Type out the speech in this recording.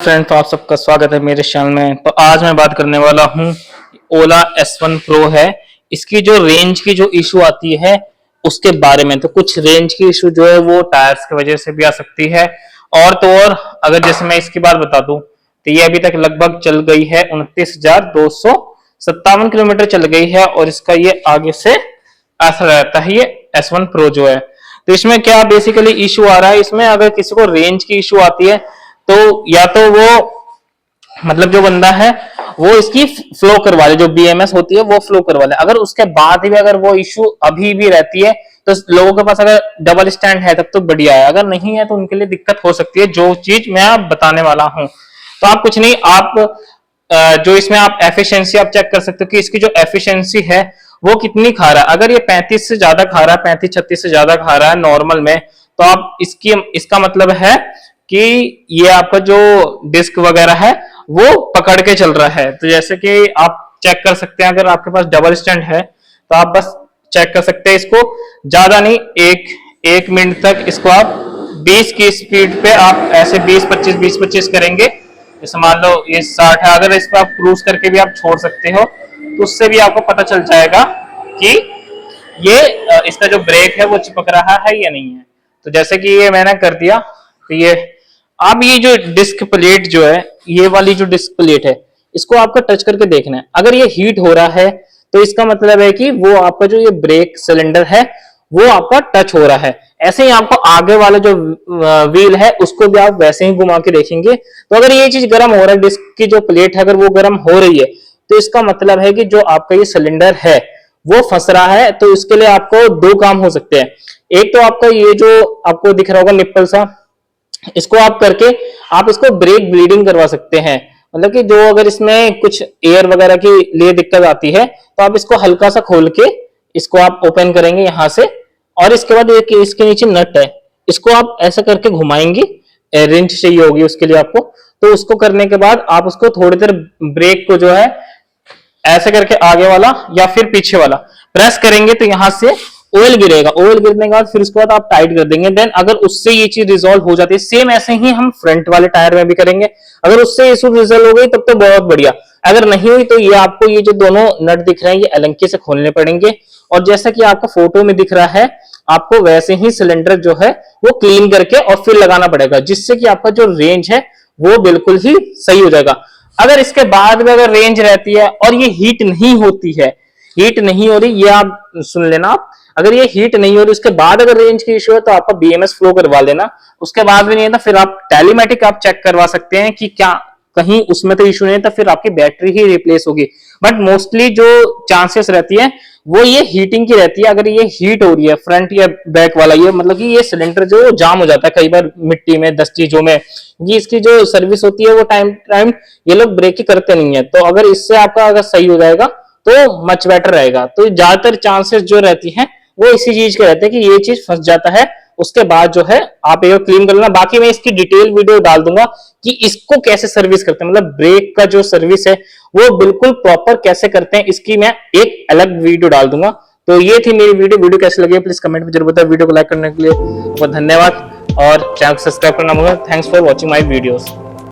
Friend, तो आप सबका स्वागत है मेरे चैनल में। तो आज मैं बात करने वाला हूँ ओला S1 Pro है, इसकी जो रेंज की जो इशू आती है उसके बारे में। तो कुछ रेंज की इशू जो है वो टायर्स की वजह से भी आ सकती है, और तो और अगर जैसे मैं इसकी बात बता दूं तो ये अभी तक लगभग चल गई है 29,257 किलोमीटर चल गई है, और इसका ये आगे से ऐसा रहता है ये S1 Pro जो है। तो इसमें क्या बेसिकली इशू आ रहा है, इसमें अगर किसी को रेंज की इशू आती है तो या तो वो मतलब जो बंदा है वो इसकी फ्लो करवा ले, जो BMS होती है वो फ्लो करवा ले। अगर उसके बाद भी अगर वो इशू अभी भी रहती है तो लोगों के पास अगर डबल स्टैंड है तब तो बढ़िया है, अगर नहीं है तो उनके लिए दिक्कत हो सकती है, जो चीज मैं आप बताने वाला हूं। तो आप कुछ नहीं, आप जो इसमें आप एफिशिएंसी आप चेक कर सकते हो कि इसकी जो एफिशिएंसी है वो कितनी खा रहा है। अगर ये 35 से ज्यादा खा रहा है, 35-36 से ज्यादा खा रहा है नॉर्मल में, तो आप इसका मतलब है कि ये आपका जो डिस्क वगैरह है वो पकड़ के चल रहा है। तो जैसे कि आप चेक कर सकते हैं, अगर आपके पास डबल स्टैंड है तो आप बस चेक कर सकते हैं इसको, ज्यादा नहीं, एक मिनट तक इसको आप 20 की स्पीड पे आप ऐसे 20-25 करेंगे। जैसे मान लो ये 60 है, अगर इसको आप क्रूज करके भी आप छोड़ सकते हो तो उससे भी आपको पता चल जाएगा कि ये इसका जो ब्रेक है वो चिपक रहा है या नहीं है। तो जैसे कि ये मैंने कर दिया, तो ये अब ये जो डिस्क प्लेट जो है, ये वाली जो डिस्क प्लेट है, इसको आपको टच करके देखना है। अगर ये हीट हो रहा है तो इसका मतलब है कि वो आपका जो ये ब्रेक सिलेंडर है वो आपका टच हो रहा है। ऐसे ही आपको आगे वाला जो व्हील है उसको भी आप वैसे ही घुमा के देखेंगे। तो अगर ये चीज गर्म हो रहा है, डिस्क की जो प्लेट है अगर वो गर्म हो रही है, तो इसका मतलब है कि जो आपका ये सिलेंडर है वो फंस रहा है। तो इसके लिए आपको दो काम हो सकते हैं। एक तो आपका ये जो आपको दिख रहा होगा निप्पल सा, इसको आप करके आप इसको ब्रेक ब्लीडिंग करवा सकते हैं। मतलब कि जो अगर इसमें कुछ एयर वगैरह की लिए दिक्कत आती है तो आप इसको हल्का सा खोल के इसको आप ओपन करेंगे यहां से, और इसके बाद एक इसके नीचे नट है, इसको आप ऐसा करके घुमाएंगे। रिंच चाहिए होगी उसके लिए आपको, तो उसको करने के बाद आप उसको थोड़ी देर ब्रेक को जो है ऐसे करके आगे वाला या फिर पीछे वाला प्रेस करेंगे तो यहां से ऑयल गिरेगा। ऑयल गिरने के बाद फिर उसके बाद आप टाइट कर देंगे। देन अगर उससे ये चीज रिजॉल्व हो जाती है, सेम ऐसे ही हम फ्रंट वाले टायर में भी करेंगे। अगर उससे इशू रिजॉल्व हो गई तब तो बहुत बढ़िया, अगर नहीं हुई तो ये आपको ये जो दोनों नट दिख रहे हैं ये एलंकी से खोलने पड़ेंगे, और जैसा कि आपको फोटो में दिख रहा है आपको वैसे ही सिलेंडर जो है वो क्लीन करके और फिर लगाना पड़ेगा, जिससे कि आपका जो रेंज है वो बिल्कुल ही सही हो जाएगा। अगर इसके बाद में अगर रेंज रहती है और ये हीट नहीं होती है, हीट नहीं हो रही, ये आप सुन लेना आप, अगर ये हीट नहीं हो रही उसके बाद अगर रेंज की इशू है तो आपका BMS फ्लो करवा लेना। उसके बाद भी नहीं है तो फिर आप टेलीमेटिक आप चेक करवा सकते हैं कि क्या कहीं उसमें तो इशू नहीं है, तो फिर आपकी बैटरी ही रिप्लेस होगी। बट मोस्टली जो चांसेस रहती है वो ये हीटिंग की रहती है। अगर ये हीट हो रही है फ्रंट या बैक वाला, ये मतलब कि ये सिलेंडर जो जाम हो जाता है कई बार मिट्टी में 10 चीजों में, ये इसकी जो सर्विस होती है वो टाइम टाइम ये लोग ब्रेक ही करते नहीं है। तो अगर इससे आपका अगर सही हो जाएगा तो मच बेटर रहेगा। तो ज्यादातर चांसेस जो रहती हैं वो इसी चीज के रहते हैं कि ये चीज फंस जाता है, उसके बाद जो है आप एक क्लीन कर लेना। बाकी मैं इसकी डिटेल वीडियो डाल दूंगा कि इसको कैसे सर्विस करते हैं, मतलब ब्रेक का जो सर्विस है वो बिल्कुल प्रॉपर कैसे करते हैं, इसकी मैं एक अलग वीडियो डाल दूंगा। तो ये थी मेरी वीडियो कैसे लगी प्लीज कमेंट में जरूर बताएं। वीडियो को लाइक करने के लिए बहुत धन्यवाद, और चैनल को सब्सक्राइब करना मत भूलना। Thanks for watching my videos.